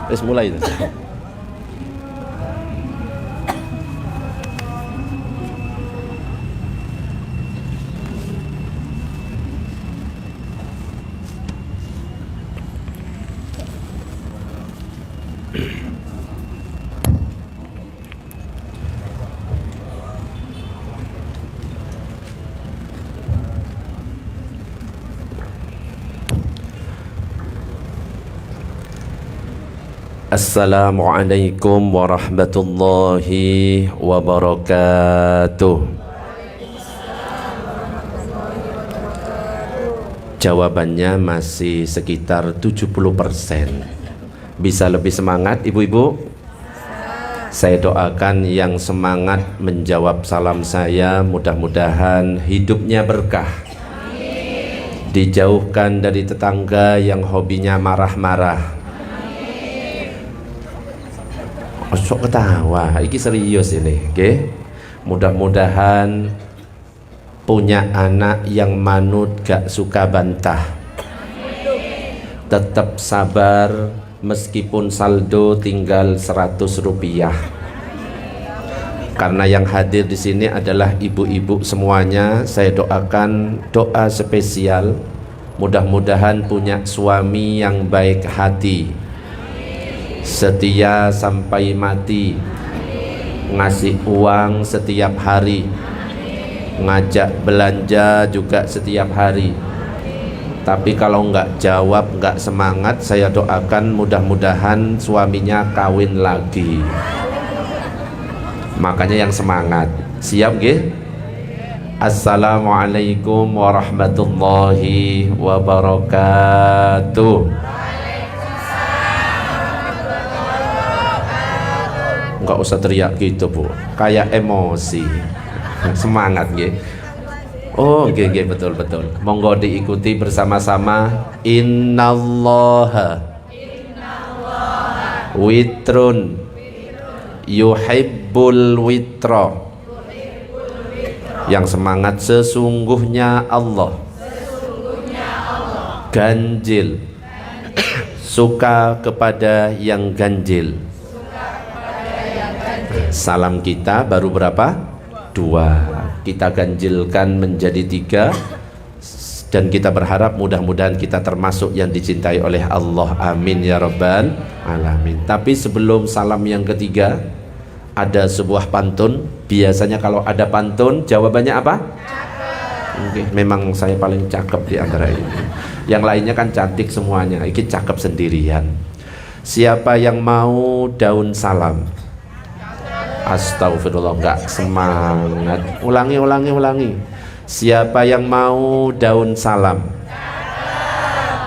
Wis mulai. Assalamualaikum warahmatullahi wabarakatuh. Jawabannya masih sekitar 70%. Bisa lebih semangat ibu-ibu? Saya doakan yang semangat menjawab salam saya, mudah-mudahan hidupnya berkah. Dijauhkan dari tetangga yang hobinya marah-marah. Sok ketawa, ini serius ini, okay? Mudah-mudahan punya anak yang manut gak suka bantah. Tetap sabar meskipun saldo tinggal 100 rupiah. Karena yang hadir di sini adalah ibu-ibu semuanya, saya doakan doa spesial. Mudah-mudahan punya suami yang baik hati, setia sampai mati, ngasih uang setiap hari, ngajak belanja juga setiap hari. Tapi kalau nggak jawab, nggak semangat, saya doakan mudah-mudahan suaminya kawin lagi. Makanya yang semangat, siap nggih? Assalamualaikum warahmatullahi wabarakatuh. Nggak usah teriak gitu bu, kayak emosi. Semangat nggih. Oh nggih betul. Monggo diikuti bersama-sama. Innallaha witrun yuhibbul witra. Yang semangat, sesungguhnya Allah ganjil, suka kepada yang ganjil. Salam kita baru berapa? 2. Kita ganjilkan menjadi 3. Dan kita berharap mudah-mudahan kita termasuk yang dicintai oleh Allah. Amin ya rabbal alamin. Tapi sebelum salam yang ketiga, ada sebuah pantun. Biasanya kalau ada pantun, jawabannya apa? Oke, memang saya paling cakep di antara ini. Yang lainnya kan cantik semuanya, ini cakep sendirian. Siapa yang mau daun salam? Astagfirullah, enggak semangat. Ulangi. Siapa yang mau daun salam?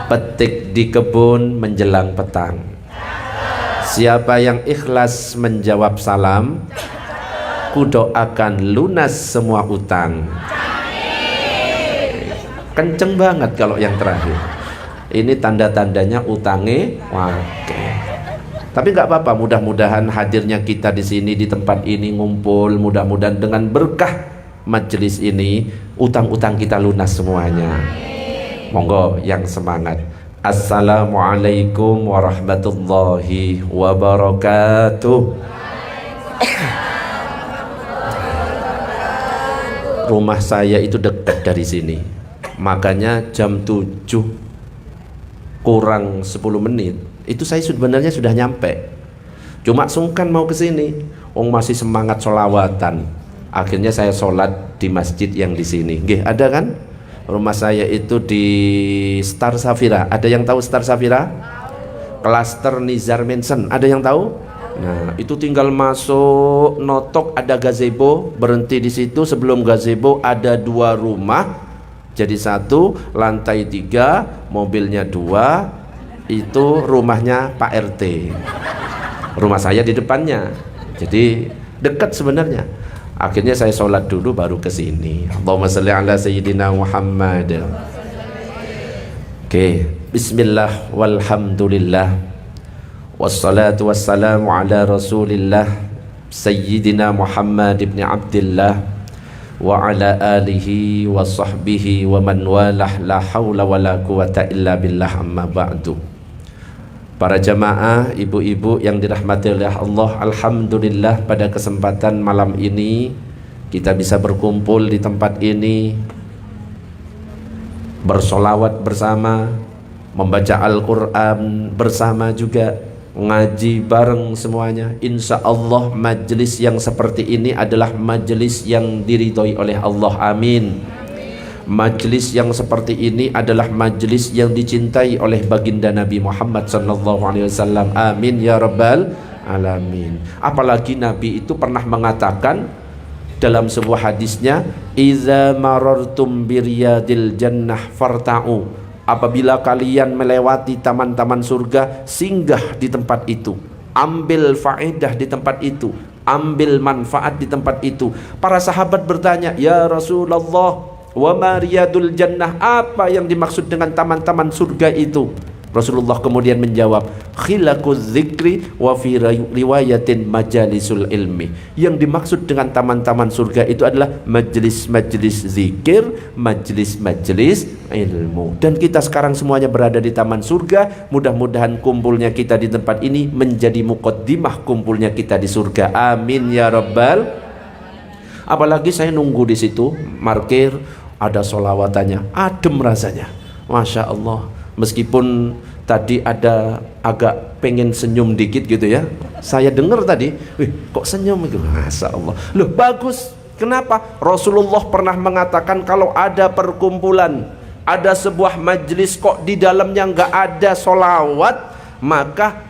Petik di kebun menjelang petang. Siapa yang ikhlas menjawab salam? Kudoakan lunas semua utang. Kenceng banget kalau yang terakhir. Ini tanda-tandanya utangnya wake. Tapi nggak apa-apa, mudah-mudahan hadirnya kita di sini, di tempat ini ngumpul, mudah-mudahan dengan berkah majelis ini utang-utang kita lunas semuanya. Monggo yang semangat. Assalamualaikum warahmatullahi wabarakatuh. Rumah saya itu dekat dari sini, makanya jam 7 kurang 10 menit itu saya sebenarnya sudah nyampe, cuma sungkan mau ke sini. Masih semangat sholawatan. Akhirnya saya sholat di masjid yang di sini. Nggih, ada kan? Rumah saya itu di Star Safira. Ada yang tahu Star Safira? Klaster Nizar Mansion. Ada yang tahu? Nah, itu tinggal masuk, notok ada gazebo, berhenti di situ. Sebelum gazebo ada 2 rumah, jadi 1, lantai 3, mobilnya 2. Itu rumahnya Pak RT. Rumah saya di depannya. Jadi dekat sebenarnya. Akhirnya saya sholat dulu baru ke sini. Allahumma shalli ala sayyidina Muhammad. Oke, bismillah walhamdulillah. Wassalatu wassalamu ala rasulillah Sayyidina Muhammad ibn Abdullah wa ala alihi wa sahbihi wa man walah, la hawla wa la quwata illa billah, amma ba'du. Para jamaah, ibu-ibu yang dirahmati oleh Allah, alhamdulillah pada kesempatan malam ini kita bisa berkumpul di tempat ini, bersolawat bersama, membaca Al-Quran bersama juga, ngaji bareng semuanya. Insya Allah majelis yang seperti ini adalah majelis yang diridhoi oleh Allah, amin. Majelis yang seperti ini adalah majelis yang dicintai oleh baginda Nabi Muhammad SAW, amin ya rabbal alamin. Apalagi Nabi itu pernah mengatakan dalam sebuah hadisnya, iza marartum biryadil jannah farta'u, apabila kalian melewati taman-taman surga, singgah di tempat itu, ambil faedah di tempat itu, ambil manfaat di tempat itu. Para sahabat bertanya, ya Rasulullah, wa mariyadul jannah, apa yang dimaksud dengan taman-taman surga itu? Rasulullah kemudian menjawab, khilaquz zikri wa fi riwayatin majalisul ilmi. Yang dimaksud dengan taman-taman surga itu adalah majelis-majelis zikir, majelis-majelis ilmu. Dan kita sekarang semuanya berada di taman surga. Mudah-mudahan kumpulnya kita di tempat ini menjadi muqaddimah kumpulnya kita di surga, amin ya rabbal. Apalagi saya nunggu di situ markir, ada sholawatannya, adem rasanya, masya Allah. Meskipun tadi ada agak pengen senyum dikit gitu ya, saya dengar tadi, wih kok senyum gitu, masya Allah. Loh bagus, kenapa? Rasulullah pernah mengatakan kalau ada perkumpulan, ada sebuah majelis kok di dalamnya nggak ada sholawat, maka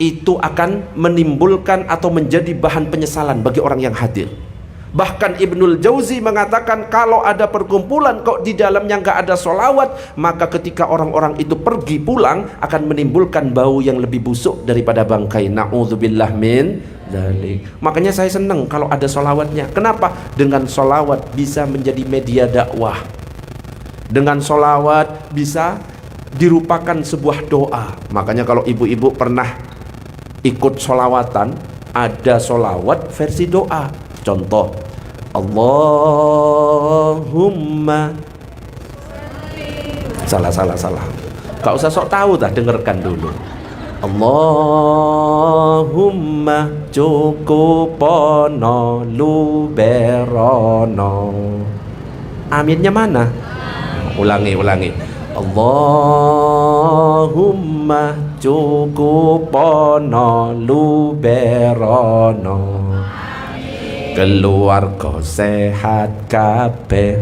itu akan menimbulkan atau menjadi bahan penyesalan bagi orang yang hadir. Bahkan Ibnul Jauzi mengatakan kalau ada perkumpulan kok di dalamnya nggak ada solawat, maka ketika orang-orang itu pergi pulang akan menimbulkan bau yang lebih busuk daripada bangkai. Na'udzubillah min dzalik. Makanya saya senang kalau ada solawatnya. Kenapa? Dengan solawat bisa menjadi media dakwah. Dengan solawat bisa dirupakan sebuah doa. Makanya kalau ibu-ibu pernah ikut solawatan, ada solawat versi doa. Contoh, Allahumma, salah. Gak usah sok tahu dah, dengarkan dulu. Allahumma cukupono luberono. Aminnya mana? Ulangi. Allahumma cukupono luberono. Keluarga sehat kabeh,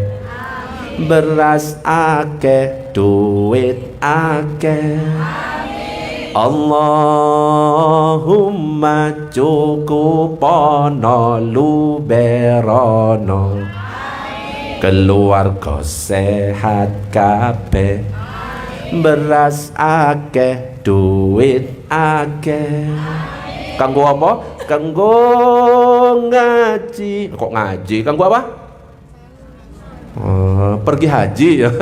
beras akeh, duit akeh. Allahumma cukupono luberono. Keluarga sehat kabeh, beras akeh, duit akeh. Kanggo apa? Kanggo ngaji. Kok ngaji? Kanggo apa? Pergi haji ya.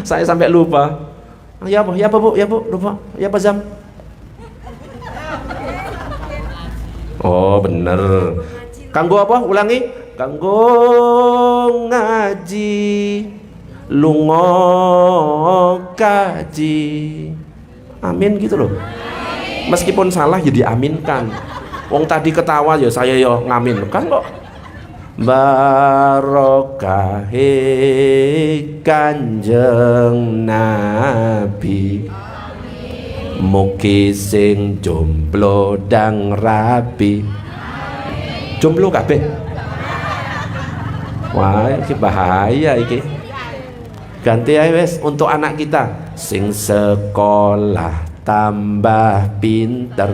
Saya sampai lupa. Ya apa Bu? Lupa. Ya apa Zam? Oh bener. Kanggo apa? Ulangi. Kanggo ngaji, lunga kaji. Amin gitu loh. Meskipun salah ya diaminkan. Wong tadi ketawa ya saya ya ngaminkan kok. Barokahe Kanjeng Nabi, mugi sing jomblo dang rabi. Jomblo kabeh. Wah, iki bahaya iki. Ganti ae wis untuk anak kita sing sekolah tambah pinter,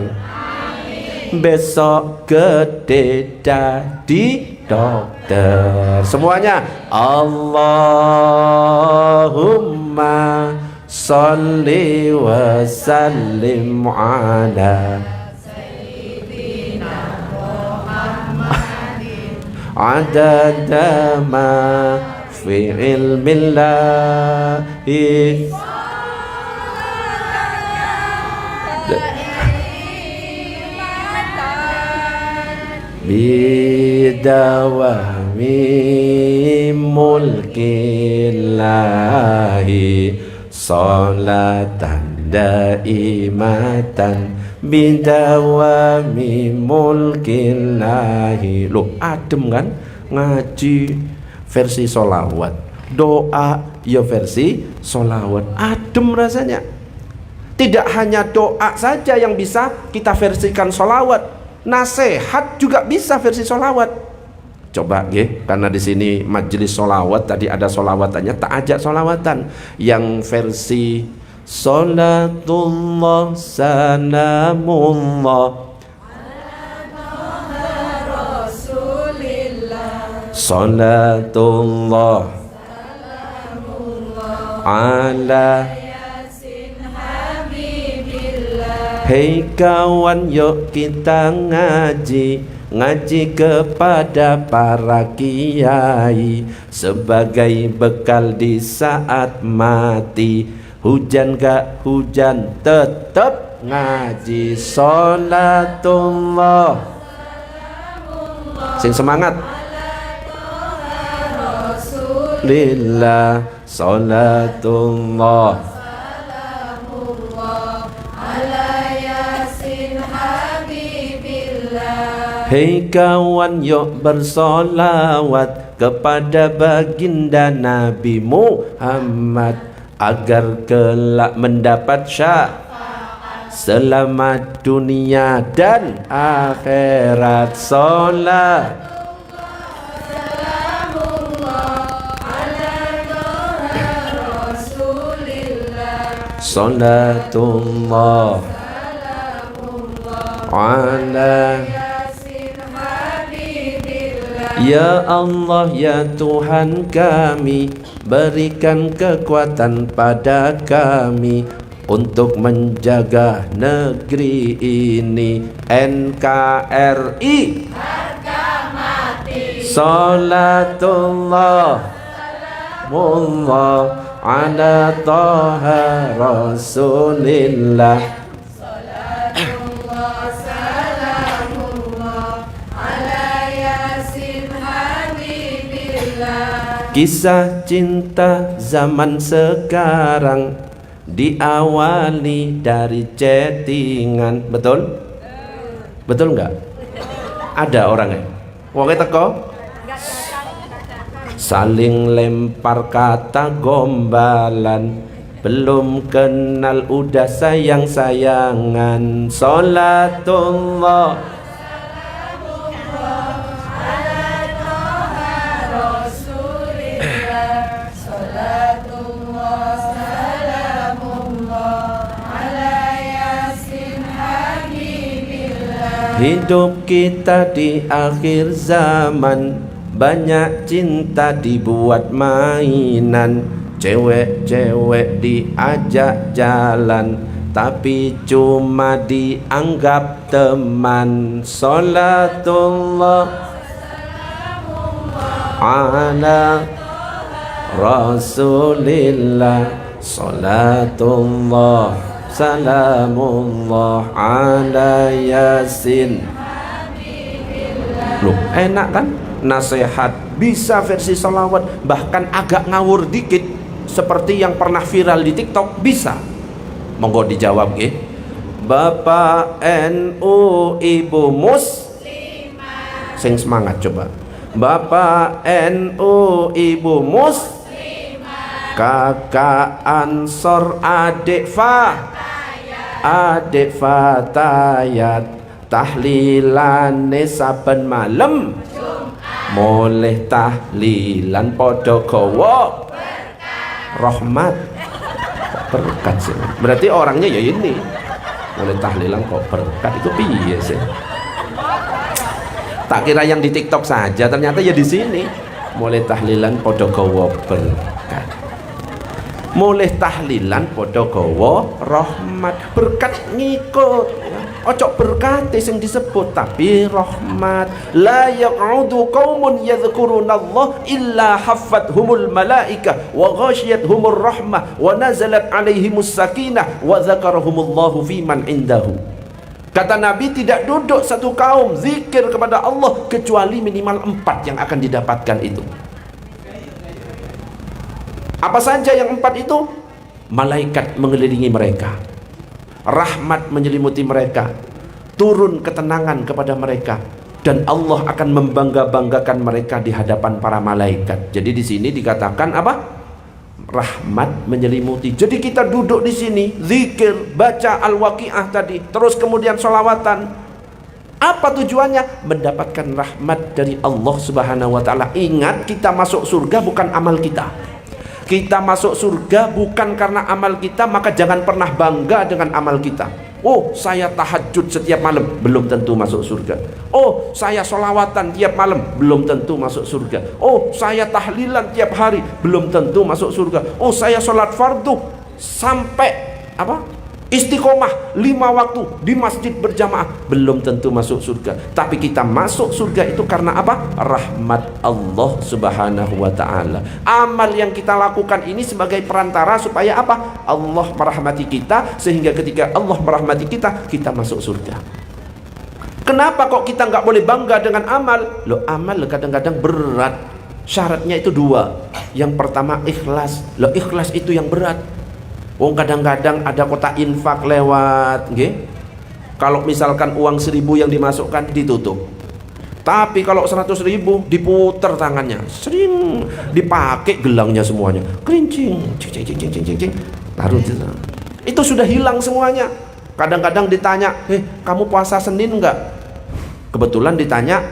besok gede dadi dokter. Semuanya Allahumma sholli wa sallim ala adada ma fi ilmillahi. bidawami mulkillahi sholatan daimatan bidawami mulkillahi. Loh, adem kan ngaji versi solawat, doa ya versi solawat, adem rasanya. Tidak hanya doa saja yang bisa kita versikan solawat, nasihat juga bisa versi solawat. Coba karena di sini majelis solawat, tadi ada solawatannya, tak ajak solawatan yang versi Salatullah salamullah Salatullah ala. Hei kawan, yuk kita ngaji kepada para kiai sebagai bekal di saat mati. Hujan gak hujan tetap ngaji. Salatullah. Sing semangat. Lillah. Salatullah. Hei kawan, yuk bersolawat kepada baginda Nabi Muhammad agar kelak mendapat syafaat selamat dunia dan akhirat. Salatullah ala. Ya Allah, ya Tuhan kami, berikan kekuatan pada kami untuk menjaga negeri ini. NKRI harga mati. Salatullah mullah ala Taha Rasulillah. Kisah cinta zaman sekarang diawali dari chattingan. Betul? Betul nggak? Ada orangnya? Wongnya teko? Saling lempar kata gombalan, belum kenal udah sayang-sayangan. Salatullah hidup kita di akhir zaman, banyak cinta dibuat mainan. Cewek-cewek diajak jalan, tapi cuma dianggap teman. Salatullah ala Rasulillah. Salatullah salamullah ala Yasin. Loh, enak kan? Nasihat bisa versi salawat, bahkan agak ngawur dikit seperti yang pernah viral di TikTok bisa. Monggo dijawab Bapak NU, Ibu Muslimah. Sing semangat coba. Bapak NU, Ibu Muslimah. Kakak Ansor, adik Fatayat, tahlilane saben malam moleh tahlilan podo gawa rahmat berkat sih. Berarti orangnya ya ini moleh tahlilan kok berkat, itu piye sih? Tak kira yang di TikTok saja, ternyata ya di sini moleh tahlilan podo gawa berkat. Mulai tahlilan podo gawa rahmat, berkat ngikut. Ojo berkat sing disebut, tapi rahmat. La yaq'udu qaumun yadhkurunallah illa haffathumul malaikah wa ghasyiyatuhumur rahmah wa nazalat alaihimus sakinah wa dzakarahumullahu fiman indahu. Kata Nabi, tidak duduk satu kaum zikir kepada Allah kecuali minimal 4 yang akan didapatkan itu. Apa saja yang 4 itu? Malaikat mengelilingi mereka, rahmat menyelimuti mereka, turun ketenangan kepada mereka, dan Allah akan membangga-banggakan mereka di hadapan para malaikat. Jadi di sini dikatakan apa? Rahmat menyelimuti. Jadi kita duduk di sini zikir, baca Al-Waqiah tadi, terus kemudian sholawatan. Apa tujuannya? Mendapatkan rahmat dari Allah Subhanahu wa taala. Ingat, kita masuk surga bukan amal kita. Kita masuk surga bukan karena amal kita, maka jangan pernah bangga dengan amal kita. Oh, saya tahajud setiap malam, belum tentu masuk surga. Oh, saya sholawatan tiap malam, belum tentu masuk surga. Oh, saya tahlilan tiap hari, belum tentu masuk surga. Oh, saya sholat fardu sampai istiqomah 5 waktu di masjid berjamaah, belum tentu masuk surga. Tapi kita masuk surga itu karena apa? Rahmat Allah Subhanahu wa taala. Amal yang kita lakukan ini sebagai perantara supaya apa? Allah merahmati kita, sehingga ketika Allah merahmati kita, kita masuk surga. Kenapa kok kita nggak boleh bangga dengan amal? Loh, amal kadang-kadang berat. Syaratnya itu 2. Yang pertama ikhlas. Loh, ikhlas itu yang berat. Kadang-kadang ada kotak infak lewat, nggih. Kalau misalkan uang 1.000 yang dimasukkan ditutup. Tapi kalau 100.000 diputer tangannya, sering dipakai gelangnya semuanya, kerincing, cing, taruh di sana. Itu sudah hilang semuanya. Kadang-kadang ditanya, kamu puasa Senin enggak? Kebetulan ditanya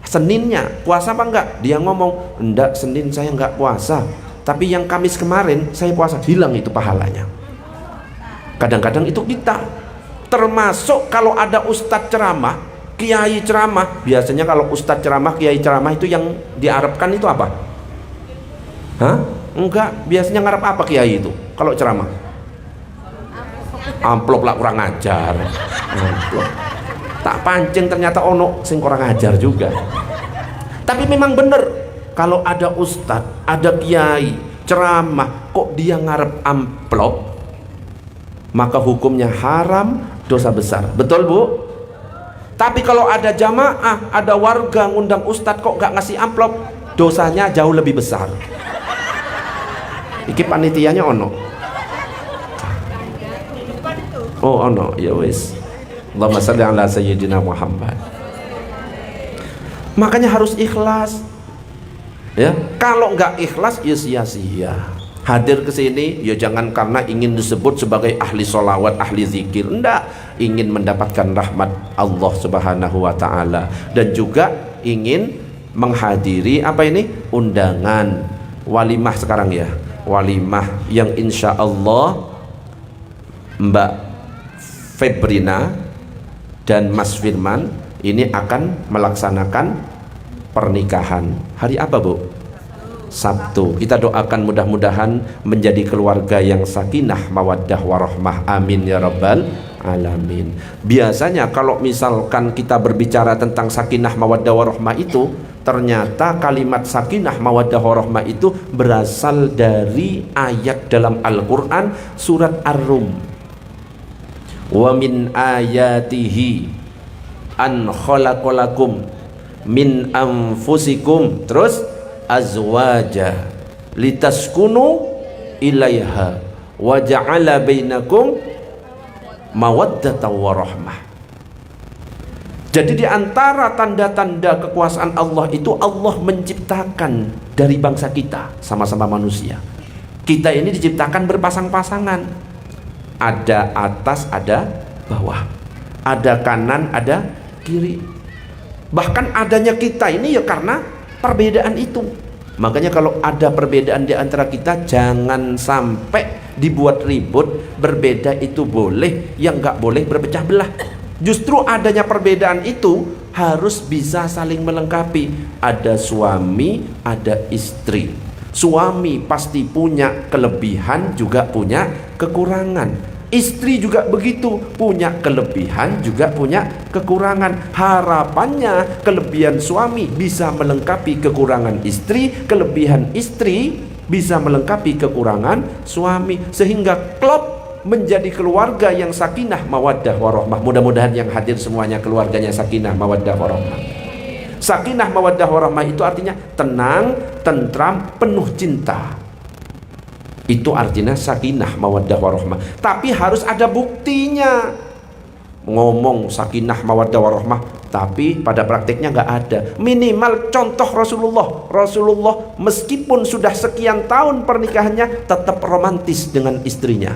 Seninnya puasa apa enggak? Dia ngomong, enggak, Senin saya enggak puasa. Tapi yang Kamis kemarin saya puasa, hilang itu pahalanya. Kadang-kadang itu kita. Termasuk kalau ada ustadz ceramah, kiai ceramah. Biasanya kalau ustadz ceramah, kiai ceramah itu yang diharapkan itu apa? Hah? Enggak, biasanya ngarep apa kiai itu kalau ceramah? Amplop lah, kurang ajar. Amplop. Tak pancing ternyata ono sing kurang ajar juga. Tapi memang bener, kalau ada ustadz, ada kiai ceramah, kok dia ngarep amplop, maka hukumnya haram, dosa besar. Betul Bu? Tapi kalau ada jamaah, ada warga ngundang ustadz kok gak ngasih amplop, dosanya jauh lebih besar. Iki panitianya ono. Oh ono, ya wis. Allahumma shalli ala sayyidina Muhammad. Makanya harus ikhlas. Ya, kalau nggak ikhlas ya sia-sia. Hadir ke sini ya jangan karena ingin disebut sebagai ahli sholawat, ahli zikir. Enggak, ingin mendapatkan rahmat Allah Subhanahu wa taala, dan juga ingin menghadiri undangan walimah sekarang ya. Walimah yang insya Allah Mbak Febrina dan Mas Firman ini akan melaksanakan pernikahan. Hari apa Bu? Sabtu. Kita doakan mudah-mudahan menjadi keluarga yang sakinah, mawaddah, warahmah. Amin ya rabbal alamin. Biasanya kalau misalkan kita berbicara tentang sakinah, mawaddah, warahmah itu, ternyata kalimat sakinah, mawaddah, warahmah itu berasal dari ayat dalam Al-Quran surat Ar-Rum. Wa min ayatihi an khalaqalakum min anfusikum, terus azwaja litaskunu ilaiha wa ja'ala bainakum mawaddatan warahmah. Jadi di antara tanda-tanda kekuasaan Allah itu, Allah menciptakan dari bangsa kita, sama-sama manusia. Kita ini diciptakan berpasang-pasangan. Ada atas, ada bawah, ada kanan, ada kiri. Bahkan adanya kita ini ya karena perbedaan itu. Makanya kalau ada perbedaan di antara kita, jangan sampai dibuat ribut. Berbeda itu boleh, yang nggak boleh berpecah belah. Justru adanya perbedaan itu harus bisa saling melengkapi. Ada suami, ada istri. Suami pasti punya kelebihan, juga punya kekurangan. Istri juga begitu, punya kelebihan juga punya kekurangan. Harapannya kelebihan suami bisa melengkapi kekurangan istri, kelebihan istri bisa melengkapi kekurangan suami, sehingga klop menjadi keluarga yang sakinah mawaddah warahmah. Mudah-mudahan yang hadir semuanya keluarganya sakinah mawaddah warahmah. Sakinah mawaddah warahmah itu artinya tenang, tentram, penuh cinta. Itu artinya sakinah mawaddah warahmah. Tapi harus ada buktinya. Ngomong sakinah mawaddah warahmah tapi pada praktiknya nggak ada. Minimal contoh Rasulullah meskipun sudah sekian tahun pernikahannya tetap romantis dengan istrinya.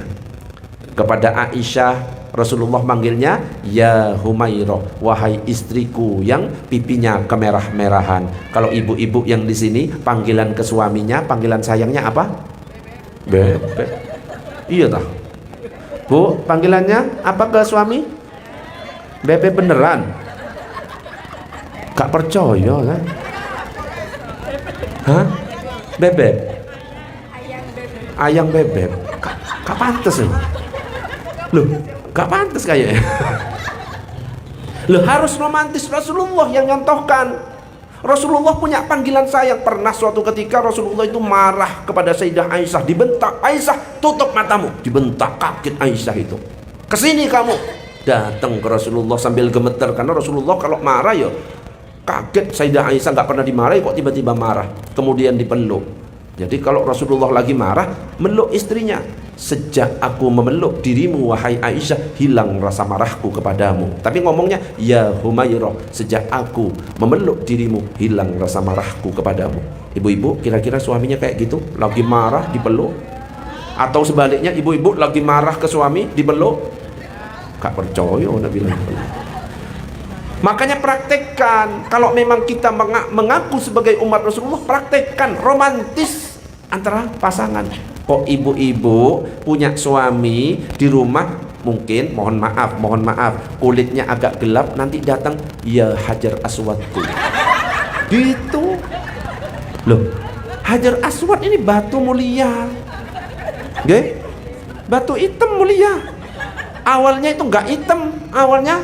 Kepada Aisyah Rasulullah manggilnya ya Humairah, wahai istriku yang pipinya kemerah-merahan. Kalau ibu-ibu yang di sini panggilan ke suaminya, panggilan sayangnya apa? Bebek. Iya tah. Bu, panggilannya apa ke suami? Bebek beneran? Gak percaya kan? Hah? Bebek? Ayang bebek? Gak pantas loh. Loh, gak pantas kayaknya. Loh, harus romantis. Rasulullah yang nyontohkan. Rasulullah punya panggilan sayang. Pernah suatu ketika Rasulullah itu marah kepada Sayyidah Aisyah, dibentak. Aisyah, tutup matamu. Dibentak, kaget Aisyah itu. Kesini kamu. Datang ke Rasulullah sambil gemeter, karena Rasulullah kalau marah ya kaget. Sayyidah Aisyah nggak pernah dimarahi kok tiba-tiba marah, kemudian dipeluk. Jadi kalau Rasulullah lagi marah, meluk istrinya. Sejak aku memeluk dirimu wahai Aisyah, hilang rasa marahku kepadamu. Tapi ngomongnya ya Humairah, sejak aku memeluk dirimu, hilang rasa marahku kepadamu. Ibu-ibu kira-kira suaminya kayak gitu, lagi marah dipeluk? Atau sebaliknya, ibu-ibu lagi marah ke suami dipeluk? Gak percaya Nabi bilang. Makanya praktekkan. Kalau memang kita mengaku sebagai umat Rasulullah, praktekkan romantis antara pasangan. Kok ibu-ibu punya suami di rumah, mungkin mohon maaf kulitnya agak gelap, nanti datang ya Hajar Aswadku gitu loh. Hajar Aswad ini batu mulia, okay? Batu hitam mulia. Awalnya itu nggak hitam, awalnya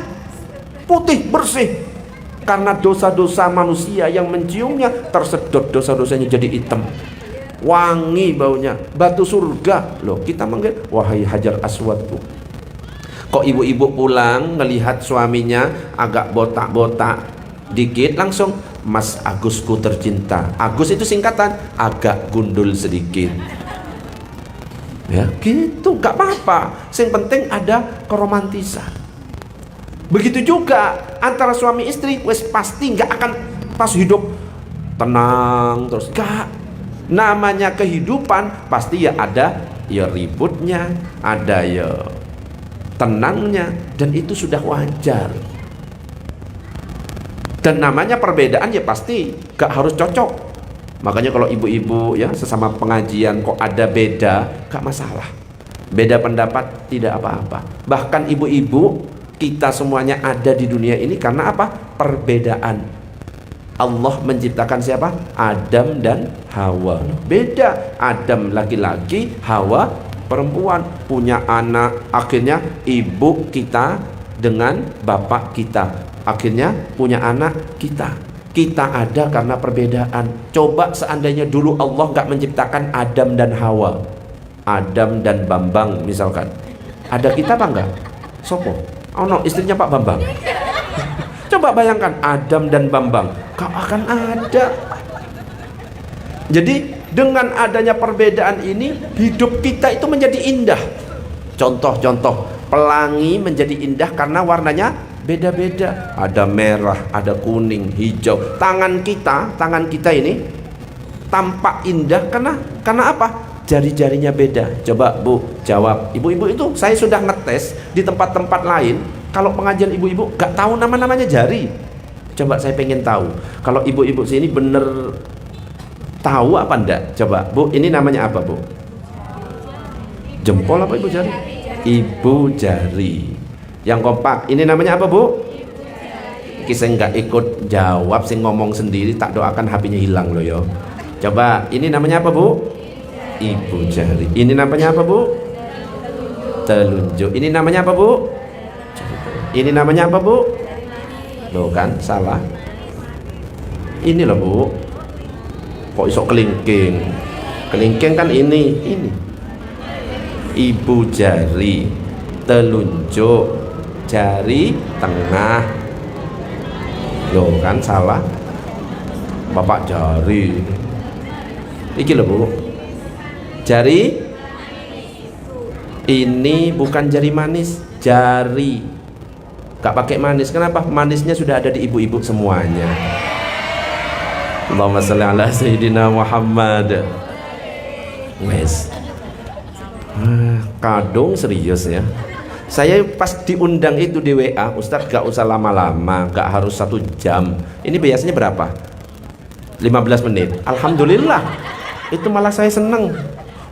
putih bersih. Karena dosa-dosa manusia yang menciumnya tersedot dosa-dosanya jadi hitam, wangi baunya, batu surga loh. Kita manggil wahai Hajar Aswadku. Kok ibu-ibu pulang melihat suaminya agak botak-botak dikit, langsung Mas Agusku tercinta. Agus itu singkatan agak gundul sedikit. Ya gitu, gak apa-apa. Yang penting ada keromantisan. Begitu juga antara suami istri, wes pasti gak akan pas hidup tenang terus, gak. Namanya kehidupan pasti ya ada ya ributnya, ada ya tenangnya, dan itu sudah wajar. Dan namanya perbedaan ya pasti gak harus cocok. Makanya kalau ibu-ibu ya sesama pengajian kok ada beda, gak masalah. Beda pendapat tidak apa-apa. Bahkan ibu-ibu kita semuanya ada di dunia ini karena apa? Perbedaan. Allah menciptakan siapa? Adam dan Hawa. Beda. Adam laki-laki, Hawa perempuan. Punya anak, akhirnya ibu kita dengan bapak kita, akhirnya punya anak kita. Kita ada karena perbedaan. Coba seandainya dulu Allah nggak menciptakan Adam dan Hawa, Adam dan Bambang misalkan, ada kita apa enggak? Sopo? Oh no, istrinya Pak Bambang. Coba bayangkan Adam dan Bambang, gak akan ada. Jadi dengan adanya perbedaan ini, hidup kita itu menjadi indah. Contoh-contoh, pelangi menjadi indah karena warnanya beda-beda. Ada merah, ada kuning, hijau. Tangan kita ini tampak indah karena apa? Jari-jarinya beda. Coba Bu jawab. Ibu-ibu itu saya sudah ngetes di tempat-tempat lain. Kalau pengajian ibu-ibu gak tahu nama-namanya jari. Coba saya pengen tahu. Kalau ibu-ibu sini bener tahu apa enggak? Coba Bu, ini namanya apa Bu? Jempol apa ibu jari? Ibu jari. Yang kompak, ini namanya apa Bu? Kisah nggak ikut jawab, sih ngomong sendiri, tak doakan HP-nya hilang loh yo. Coba, ini namanya apa Bu? Ibu jari. Ini namanya apa Bu? Telunjuk. Ini namanya apa Bu? Ini namanya apa Bu? Loh kan, salah. Ini loh Bu. Kok iso kelingking? Kelingking kan ini. ibu jari telunjuk, jari tengah. Loh kan salah, bapak jari iki loh bu, jari ini bukan jari manis, jari gak pakai manis. Kenapa? Manisnya sudah ada di ibu-ibu semuanya. Allahumma sholli ala sayyidina Muhammad. Wes kadung serius ya. Saya pas diundang itu di WA, Ustadz gak usah lama-lama, gak harus 1 jam. Ini biasanya berapa? 15 menit. Alhamdulillah, itu malah saya seneng.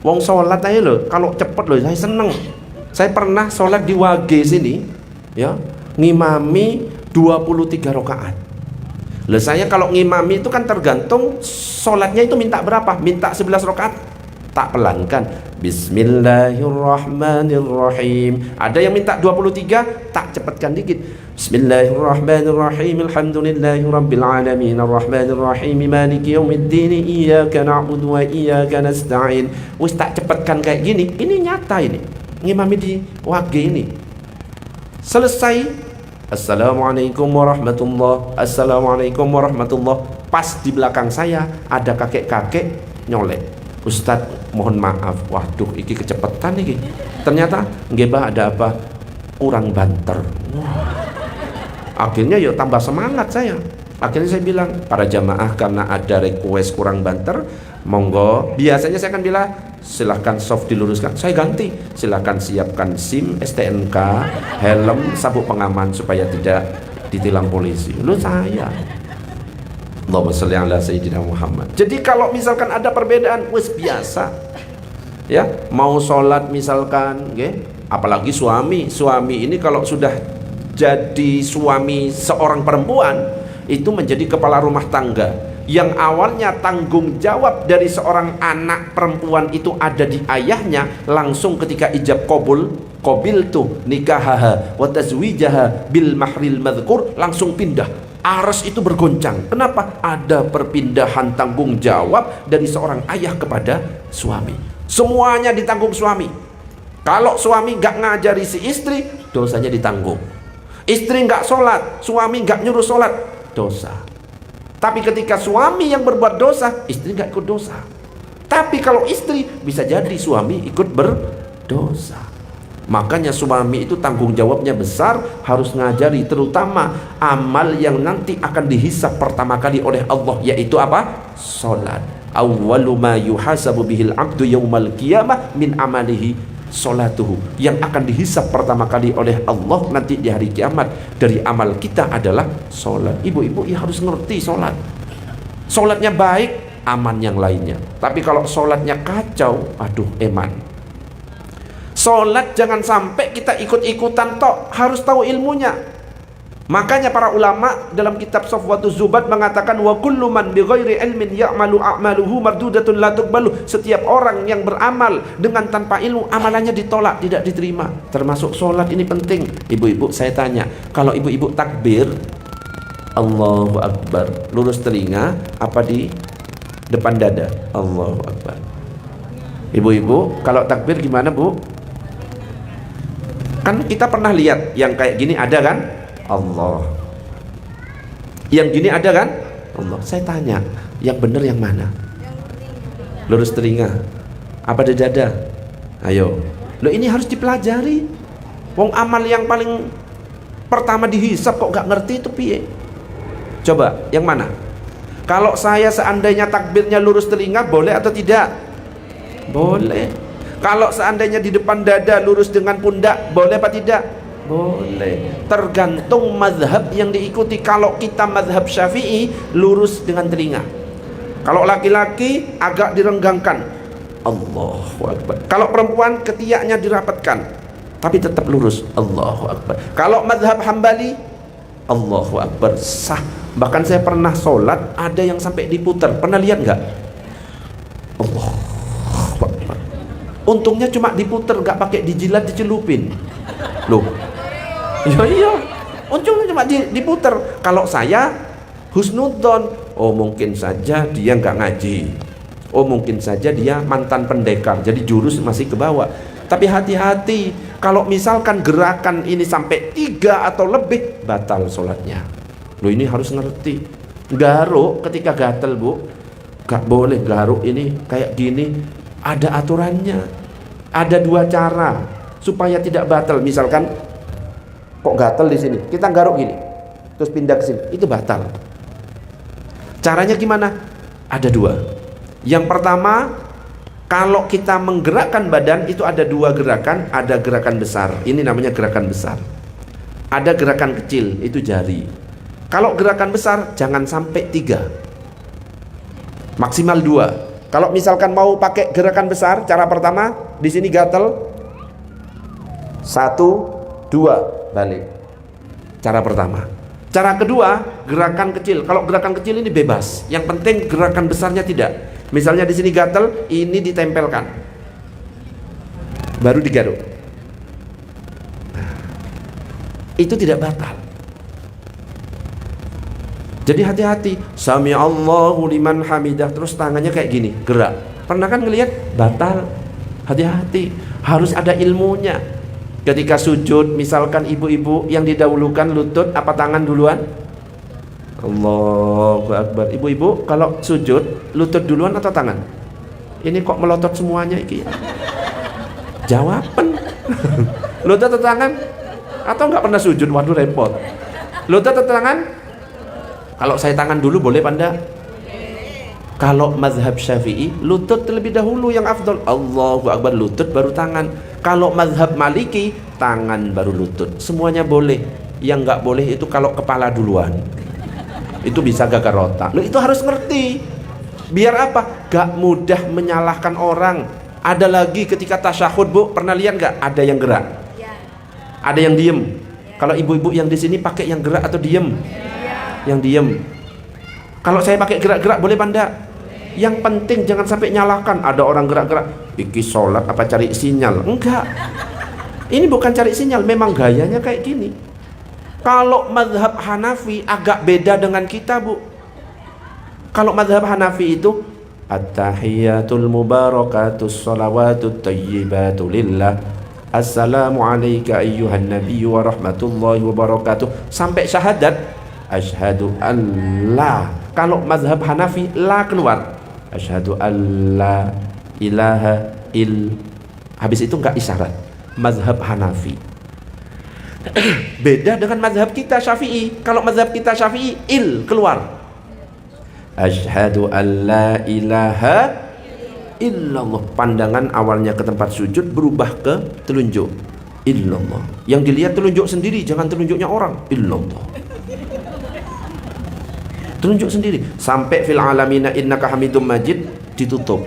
Wong sholat aja loh, kalau cepet loh saya seneng. Saya pernah sholat di Wage sini ya, ngimami 23 rakaat. Lah saya kalau ngimami itu kan tergantung sholatnya itu minta berapa, minta 11 rakaat, tak pelankan Bismillahirrahmanirrahim. Ada yang minta 23, tak cepatkan dikit. Bismillahirrahmanirrahim. Alhamdulillahirabbil alamin arrahmanirrahim maliki yaumiddin iyyaka na'budu wa iyyaka nasta'in. Wis tak cepatkan kayak gini. Ini nyata ini. Ngimami di Wage ini. Selesai. Assalamualaikum warahmatullah. Assalamualaikum warahmatullah. Pas di belakang saya ada kakek-kakek nyolek. Ustadz mohon maaf, waduh iki kecepatan iki. Ternyata nggih Mbah, ada apa? Kurang banter. Akhirnya ya tambah semangat saya. Akhirnya saya bilang, para jamaah karena ada request kurang banter, monggo. Biasanya saya akan bilang, silahkan soft diluruskan, saya ganti. Silahkan siapkan SIM, STNK, helm, sabuk pengaman supaya tidak ditilang polisi. Lu saya. Allahumma sholli ala sayyidina Muhammad. Jadi kalau misalkan ada perbedaan, wis biasa. Ya, mau sholat misalkan, okay? Apalagi suami ini kalau sudah jadi suami seorang perempuan, itu menjadi kepala rumah tangga. Yang awalnya tanggung jawab dari seorang anak perempuan itu ada di ayahnya, langsung ketika ijab qabil tuh nikahaha wa tazwijaha bil mahril madhkur, langsung pindah. Aras itu bergoncang. Kenapa? Ada perpindahan tanggung jawab dari seorang ayah kepada suami. Semuanya ditanggung suami. Kalau suami gak ngajari si istri, dosanya ditanggung. Istri gak sholat, suami gak nyuruh sholat, dosa. Tapi ketika suami yang berbuat dosa, istri gak ikut dosa. Tapi kalau istri, bisa jadi suami ikut berdosa. Makanya suami itu tanggung jawabnya besar, harus ngajari, terutama amal yang nanti akan dihisab pertama kali oleh Allah, yaitu apa? Salat. Awwalu ma yuhasabu bihil abdu yaumal qiyamah min amalihi salatuhu. Yang akan dihisab pertama kali oleh Allah nanti di hari kiamat dari amal kita adalah salat. Ibu-ibu ya harus ngerti salat. Salatnya baik, aman yang lainnya. Tapi kalau salatnya kacau, aduh eman. Sholat jangan sampai kita ikut-ikutan tok, harus tahu ilmunya. Makanya para ulama dalam kitab Safwatuz Zubat mengatakan wa kullu man bighairi ilmin ya'malu a'maluhu mardudatun la tuqbalu. Setiap orang yang beramal dengan tanpa ilmu, amalannya ditolak, tidak diterima. Termasuk sholat ini penting. Ibu-ibu saya tanya, kalau ibu-ibu takbir Allahu Akbar, lurus telinga apa di depan dada? Allahu Akbar. Ibu-ibu kalau takbir gimana Bu? Kan kita pernah lihat yang kayak gini ada kan? Allah. Yang gini ada kan? Allah. Saya tanya, yang benar yang mana? Lurus telinga apa di dada? Ayo. Loh ini harus dipelajari. Wong amal yang paling pertama dihisab kok gak ngerti itu piye? Coba, yang mana? Kalau saya seandainya takbirnya lurus telinga, boleh atau tidak? Boleh. Kalau seandainya di depan dada lurus dengan pundak, boleh apa tidak? Boleh. Tergantung mazhab yang diikuti. Kalau kita mazhab Syafi'i, lurus dengan telinga. Kalau laki-laki agak direnggangkan. Allahu Akbar. Kalau perempuan ketiaknya dirapatkan, tapi tetap lurus. Allahu Akbar. Kalau mazhab Hambali, Allahu Akbar, sah. Bahkan saya pernah sholat ada yang sampai diputar. Pernah lihat nggak? Allah. Untungnya cuma diputer, gak pakai dijilat, dicelupin. Loh, iya, untungnya cuma diputer. Kalau saya husnudzon, oh mungkin saja dia gak ngaji, oh mungkin saja dia mantan pendekar, jadi jurus masih ke bawah. Tapi hati-hati, kalau misalkan gerakan ini sampai 3 atau lebih, batal sholatnya. Loh, ini harus ngerti. Garuk ketika gatel, Bu, gak boleh garuk ini kayak gini. Ada aturannya. Ada 2 cara supaya tidak batal. Misalkan kok gatel di sini, kita garuk gini, terus pindah ke sini, itu batal. Caranya gimana? Ada 2. Yang pertama, kalau kita menggerakkan badan itu ada 2 gerakan. Ada gerakan besar, ini namanya gerakan besar. Ada gerakan kecil, itu jari. Kalau gerakan besar jangan sampai 3, maksimal 2. Kalau misalkan mau pakai gerakan besar, cara pertama di sini gatel, 1, 2, balik. Cara pertama. Cara kedua, gerakan kecil. Kalau gerakan kecil ini bebas, yang penting gerakan besarnya tidak. Misalnya di sini gatel, ini ditempelkan, baru digaruk. Nah, itu tidak batal. Jadi hati-hati. Sami Allahu liman hamidah, terus tangannya kayak gini, gerak. Pernah kan ngelihat? Batal. Hati-hati, harus ada ilmunya. Ketika sujud, misalkan ibu-ibu yang didahulukan lutut apa tangan duluan? Allahu Akbar. Ibu-ibu kalau sujud lutut duluan atau tangan? Ini kok melotot semuanya iki? Jawaban. Lutut atau tangan? Atau nggak pernah sujud? Waduh, repot. Lutut atau tangan? Kalau saya tangan dulu boleh Panda? Kalau mazhab Syafi'i, lutut terlebih dahulu yang afdol. Allahu Akbar, lutut baru tangan. Kalau mazhab Maliki, tangan baru lutut. Semuanya boleh. Yang nggak boleh itu kalau kepala duluan. Itu bisa gagal otak. Loh, itu harus ngerti. Biar apa? Gak mudah menyalahkan orang. Ada lagi ketika tasyahud, Bu, pernah lihat nggak? Ada yang gerak, ada yang diem. Kalau ibu-ibu yang di sini pakai yang gerak atau diem? Yang diem. Kalau saya pakai gerak-gerak boleh Panda? Yang penting jangan sampai nyalahkan. Ada orang gerak-gerak, iki sholat apa cari sinyal? Enggak. Ini bukan cari sinyal, memang gayanya kayak gini. Kalau mazhab Hanafi agak beda dengan kita, Bu. Kalau mazhab Hanafi itu at-tahiyatul mubarakatus shalawatut thayyibatu lillah. Assalamu alayka ayyuhan nabiyyu wa rahmatullahi wa barakatuh. Sampai syahadat, asyhadu an la. Kalau mazhab Hanafi la keluar. Asyhadu an la ilaha il. Habis itu enggak isyarat. Mazhab Hanafi. Beda dengan mazhab kita Syafi'i. Kalau mazhab kita Syafi'i, il keluar. Asyhadu an la ilaha illallah. Pandangan awalnya ke tempat sujud berubah ke telunjuk. Illallah. Yang dilihat telunjuk sendiri, jangan telunjuknya orang. Illallah. Telunjuk sendiri. Sampai fil alamina innaka hamidum majid ditutup.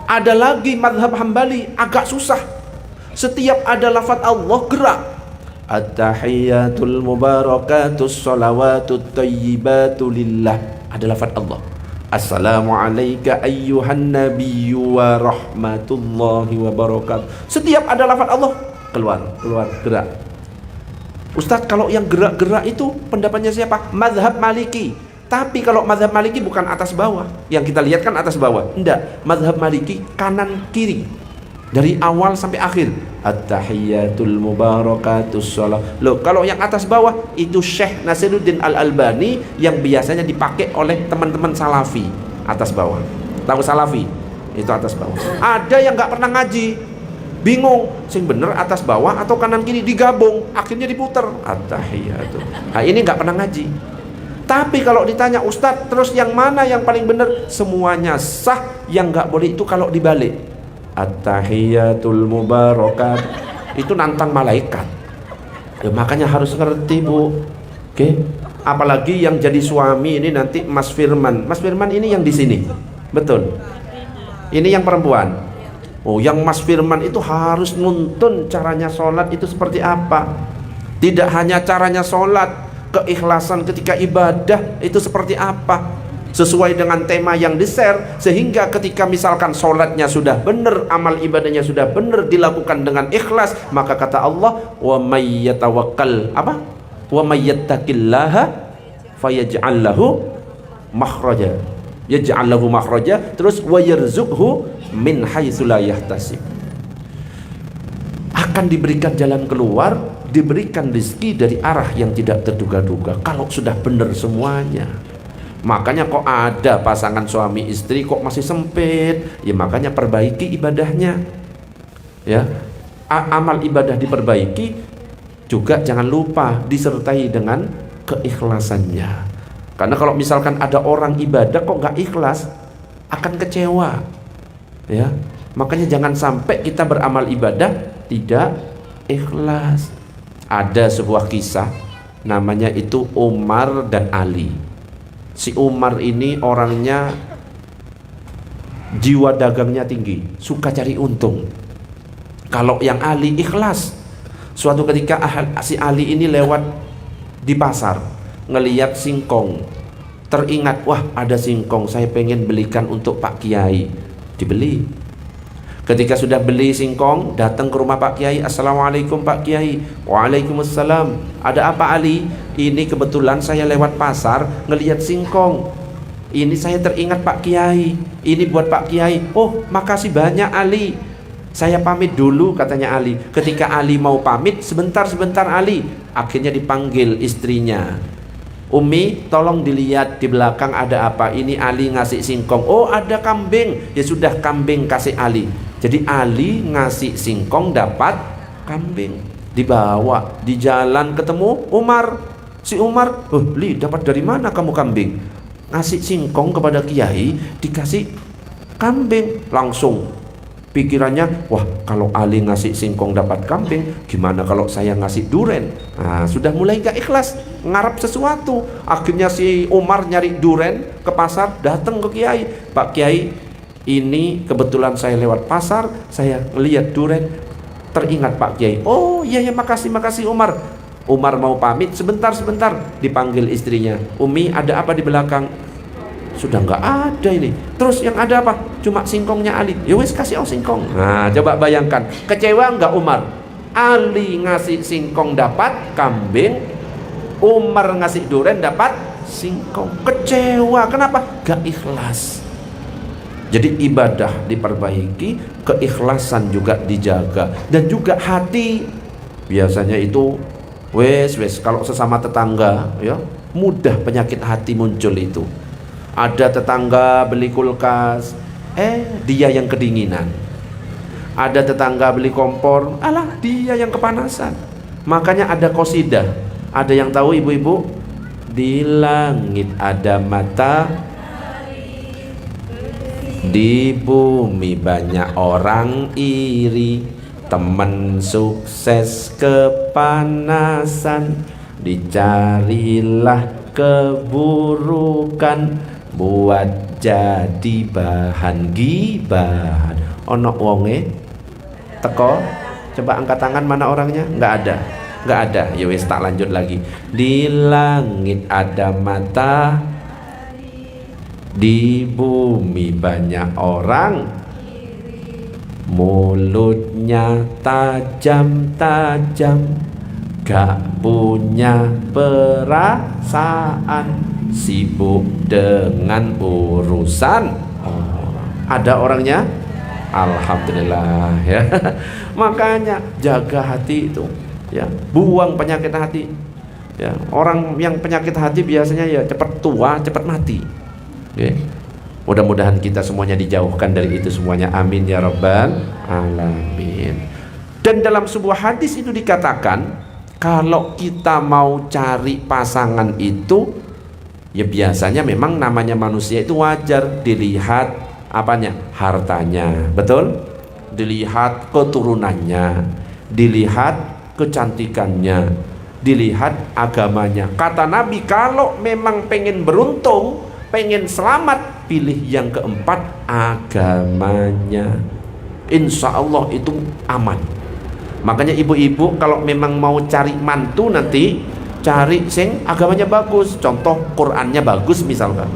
Ada lagi mazhab Hambali agak susah. Setiap ada lafaz Allah gerak. At-tahiyatul mubarakatus shalawatut thayyibatu lillah. Ada lafaz Allah. Assalamu alayka ayyuhan nabiyyu wa rahmatullahi wa barakatuh. Setiap ada lafaz Allah keluar gerak. Ustadz, kalau yang gerak-gerak itu pendapatnya siapa? Mazhab Maliki. Tapi kalau mazhab Maliki bukan atas bawah. Yang kita lihat kan atas bawah. Enggak, mazhab Maliki kanan kiri. Dari awal sampai akhir. At-tahiyatul mubarakatus shalah. Loh, kalau yang atas bawah itu Syekh Nasiruddin Al-Albani yang biasanya dipakai oleh teman-teman Salafi. Atas bawah. Tahu Salafi? Itu atas bawah. Ada yang nggak pernah ngaji, bingung, sing bener atas bawah atau kanan kiri, digabung, akhirnya diputer. At-tahiyatul. Nah, ini nggak pernah ngaji. Tapi kalau ditanya Ustadz, terus yang mana yang paling benar? Semuanya sah. Yang nggak boleh itu kalau dibalik. At-tahiyatul mubarakat. Itu nantang malaikat. Ya, makanya harus ngerti, Bu. Oke. Apalagi yang jadi suami ini nanti Mas Firman. Mas Firman ini yang di sini. Betul. Ini yang perempuan. Oh, yang Mas Firman itu harus nuntun caranya sholat itu seperti apa. Tidak hanya caranya sholat, keikhlasan ketika ibadah itu seperti apa, sesuai dengan tema yang di-share, sehingga ketika misalkan sholatnya sudah benar, amal ibadahnya sudah benar, dilakukan dengan ikhlas, maka kata Allah, wa may yatawakkal apa? Wa may yattaqillaha fayaj'al lahu makhraja. Yaj'al lahu makhraja, terus wa yarzuqhu min haitsu la yahtasib. akan diberikan jalan keluar, diberikan rezeki dari arah yang tidak terduga-duga kalau sudah benar semuanya. Makanya kok ada pasangan suami istri kok masih sempit, ya makanya perbaiki ibadahnya, ya. Amal ibadah diperbaiki, juga jangan lupa disertai dengan keikhlasannya. Karena kalau misalkan ada orang ibadah kok nggak ikhlas, akan kecewa, ya. Makanya jangan sampai kita beramal ibadah tidak ikhlas. Ada sebuah kisah, namanya itu Umar dan Ali. Si Umar ini orangnya jiwa dagangnya tinggi, suka cari untung. Kalau yang Ali ikhlas. Suatu ketika si Ali ini lewat di pasar, ngelihat singkong, teringat, wah ada singkong, saya pengen belikan untuk Pak Kiai. Dibeli. Ketika sudah beli singkong, datang ke rumah Pak Kiai. Assalamualaikum Pak Kiai. Waalaikumsalam. Ada apa Ali? Ini kebetulan saya lewat pasar ngelihat singkong. Ini saya teringat Pak Kiai. Ini buat Pak Kiai. Oh makasih banyak Ali. Saya pamit dulu, katanya Ali. Ketika Ali mau pamit, sebentar Ali. Akhirnya dipanggil istrinya. Umi, tolong dilihat di belakang ada apa? Ini Ali ngasih singkong. Oh ada kambing. Ya sudah, kambing kasih Ali. Jadi Ali ngasih singkong, dapat kambing. Dibawa di jalan ketemu Umar. Si Umar, oh Li, dapat dari mana kamu kambing? Ngasih singkong kepada Kiai, dikasih kambing. Langsung pikirannya, wah kalau Ali ngasih singkong dapat kambing, gimana kalau saya ngasih duren? Nah, sudah mulai gak ikhlas, ngarap sesuatu. Akhirnya si Umar nyari duren ke pasar, datang ke Kiai. Pak Kiai, ini kebetulan saya lewat pasar, saya lihat duren, teringat Pak Kiai. Oh iya ya, makasih Umar. Umar mau pamit, sebentar, dipanggil istrinya. Umi, ada apa di belakang? Sudah nggak ada ini. Terus yang ada apa? Cuma singkongnya Ali. Ya wes, kasih singkong. Nah coba bayangkan, kecewa nggak Umar? Ali ngasih singkong dapat kambing, Umar ngasih duren dapat singkong. Kecewa, kenapa? Gak ikhlas. Jadi ibadah diperbaiki, keikhlasan juga dijaga, dan juga hati. Biasanya itu wes kalau sesama tetangga, ya mudah penyakit hati muncul itu. Ada tetangga beli kulkas, dia yang kedinginan. Ada tetangga beli kompor, alah dia yang kepanasan. Makanya ada qasidah. Ada yang tahu ibu-ibu? Di langit ada mata, di bumi banyak orang iri, teman sukses kepanasan, dicarilah keburukan, buat jadi bahan gibahan. Ono wonge teko, coba angkat tangan, mana orangnya? Nggak ada. Ya wes, tak lanjut lagi. Di langit ada mata, di bumi banyak orang, mulutnya tajam-tajam, gak punya perasaan, sibuk dengan urusan. Ada orangnya? Alhamdulillah ya. Makanya jaga hati itu, ya. Buang penyakit hati, ya. Orang yang penyakit hati biasanya ya cepat tua, cepat mati. Okay. Mudah-mudahan kita semuanya dijauhkan dari itu semuanya. Amin ya rabbal alamin. Dan dalam sebuah hadis itu dikatakan, kalau kita mau cari pasangan itu, ya biasanya memang namanya manusia itu wajar dilihat apanya? Hartanya, betul? Dilihat keturunannya, dilihat kecantikannya, dilihat agamanya. Kata Nabi, kalau memang pengen beruntung, pengen selamat, pilih yang keempat, agamanya. Insya Allah itu aman. Makanya ibu-ibu kalau memang mau cari mantu nanti, cari sing agamanya bagus. Contoh Qurannya bagus misalkan,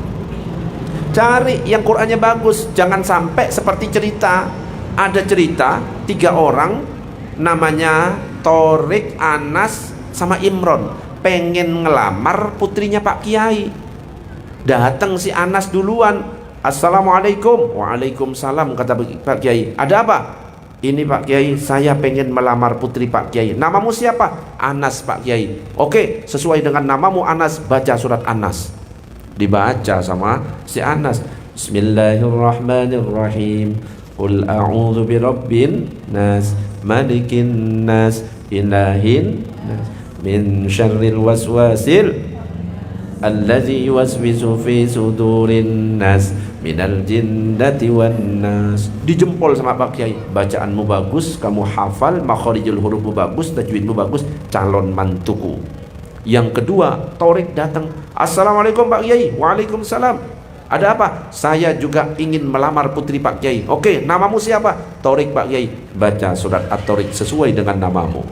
cari yang Qurannya bagus. Jangan sampai seperti cerita, ada cerita 3 orang namanya Torik, Anas sama Imron, pengen ngelamar putrinya Pak Kiai. Datang si Anas duluan. Assalamualaikum. Waalaikumsalam, kata Pak Kiai. Ada apa? ini Pak Kiai, saya pengen melamar putri Pak Kiai. Namamu siapa? Anas Pak Kiai. Oke, sesuai dengan namamu Anas, baca surat Anas. Dibaca sama si Anas. Bismillahirrahmanirrahim. Qul a'udzu birabbin nas, malikin nas, ilahin nas, min syarril waswasil allazi yuwaswisu fi sudurin nas minal jinnati wan nas. Dijempol sama Pak Kiai, bacaanmu bagus, kamu hafal, makharijul hurufmu bagus, tajwidmu bagus, calon mantuku. Yang kedua, Torik datang. Assalamualaikum Pak Kiai. Waalaikumsalam. Ada apa? Saya juga ingin melamar putri Pak Kiai. Oke, namamu siapa? Torik Pak Kiai. Baca surat At-Torik sesuai dengan namamu.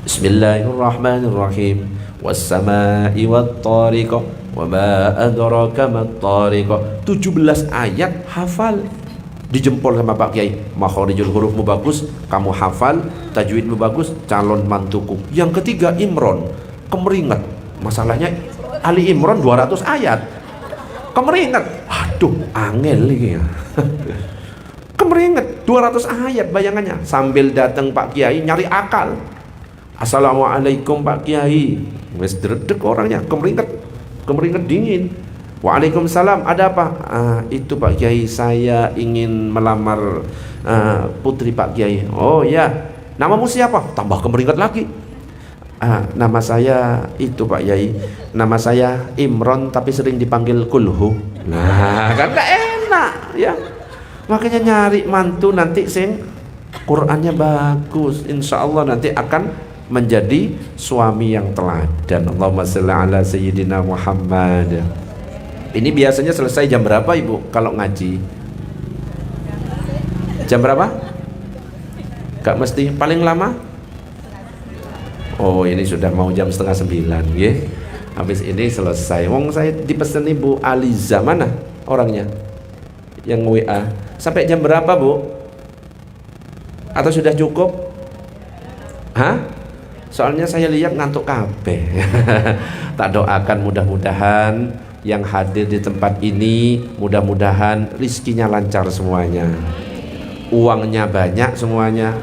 Bismillahirrahmanirrahim. Was-samaa'i wat-tariq wa ma adraka mat-tariq. 17 ayat hafal. Dijempol sama Pak Kiai. Makharijul hurufmu bagus, kamu hafal, tajwidmu bagus, calon mantuku. Yang ketiga, Imron. Kemeringat. Masalahnya Ali Imron 200 ayat. Kemeringat. Aduh, angel ini ya. Kemeringat 200 ayat bayangannya. Sambil datang Pak Kiai nyari akal. Assalamualaikum Pak Kiai. Wes dredeg orangnya, kemeringat dingin. Waalaikumsalam, ada apa? Itu Pak Kiai, saya ingin melamar putri Pak Kiai. Oh ya, namamu siapa? Tambah kemeringat lagi. Nama saya itu Pak Kiai, nama saya Imron tapi sering dipanggil Kulhu. Nah kan gak enak ya. Makanya nyari mantu nanti sing Qurannya bagus, insya Allah nanti akan menjadi suami yang teladan. Allahumma sholli ala sayyidina Muhammad. Ini biasanya selesai jam berapa Ibu kalau ngaji? Jam berapa? Gak mesti, paling lama? Oh ini sudah mau jam 8:30 ya. Habis ini selesai. Wong saya dipesan Ibu Aliza, mana orangnya? Yang WA. Sampai jam berapa Bu? Atau sudah cukup? Hah? Soalnya saya lihat ngantuk kabeh. Tak doakan mudah-mudahan yang hadir di tempat ini, mudah-mudahan rizkinya lancar semuanya, uangnya banyak semuanya.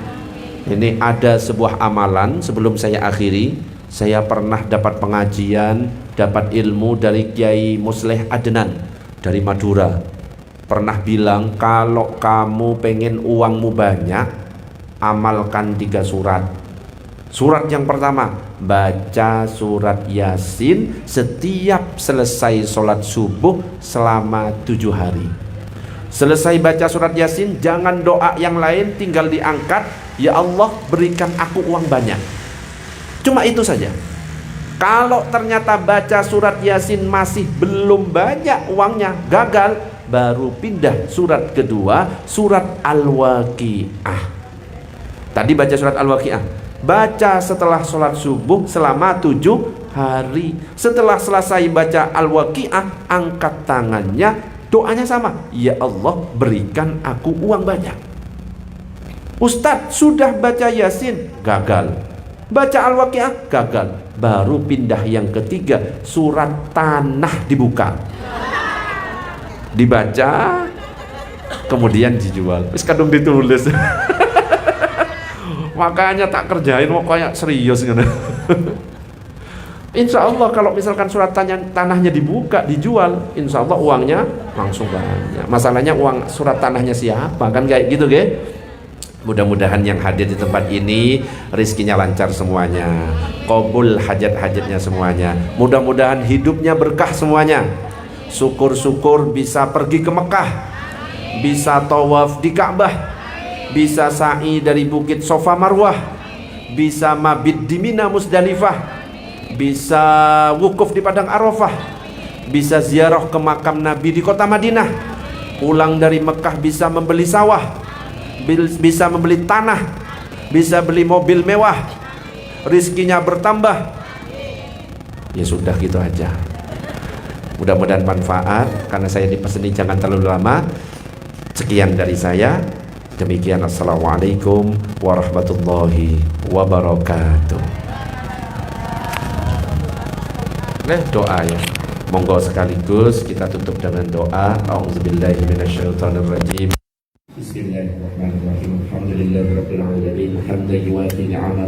Ini ada sebuah amalan sebelum saya akhiri. Saya pernah dapat pengajian, dapat ilmu dari Kiai Musleh Adnan dari Madura. Pernah bilang kalau kamu pengen uangmu banyak, amalkan 3 surat. Surat yang pertama, baca surat Yasin setiap selesai sholat subuh selama 7 hari. Selesai baca surat Yasin, jangan doa yang lain, tinggal diangkat, ya Allah berikan aku uang banyak. Cuma itu saja. Kalau ternyata baca surat Yasin masih belum banyak uangnya, gagal, baru pindah surat kedua, surat Al-Waqi'ah. Tadi baca surat Al-Waqi'ah, baca setelah sholat subuh selama 7 hari. Setelah selesai baca Al-Waqi'ah, angkat tangannya, doanya sama, ya Allah berikan aku uang banyak. Ustadz sudah baca Yasin, gagal. Baca Al-Waqi'ah, gagal. Baru pindah yang ketiga, surat Tanah dibuka, dibaca, kemudian dijual. Wis kadung ditulis. Makanya tak kerjain mau kayak serius gitu. Insya Allah kalau misalkan surat tanahnya dibuka, dijual, insya Allah uangnya langsung banyak. Masalahnya uang surat tanahnya siapa kan kayak gitu ge. Mudah-mudahan yang hadir di tempat ini rizkinya lancar semuanya, qabul hajat-hajatnya semuanya. Mudah-mudahan hidupnya berkah semuanya. Syukur-syukur bisa pergi ke Mekah, bisa tawaf di Ka'bah, bisa sa'i dari Bukit Sofa Marwah, bisa mabit di Mina Musdalifah, bisa wukuf di Padang Arafah, bisa ziarah ke makam Nabi di kota Madinah, pulang dari Mekah bisa membeli sawah, bisa membeli tanah, bisa beli mobil mewah, rizkinya bertambah. Ya sudah gitu aja. Mudah-mudahan manfaat, karena saya dipeseni jangan terlalu lama. Sekian dari saya. Demikian, assalamualaikum warahmatullahi wabarakatuh. Nah, doa ya. Monggo sekaligus kita tutup dengan doa. A'udzubillahi minasyaitonirrajim. Bismillahirrahmanirrahim. Alhamdulillahirabbil alamin. Hamdan yuwafi ni'amahu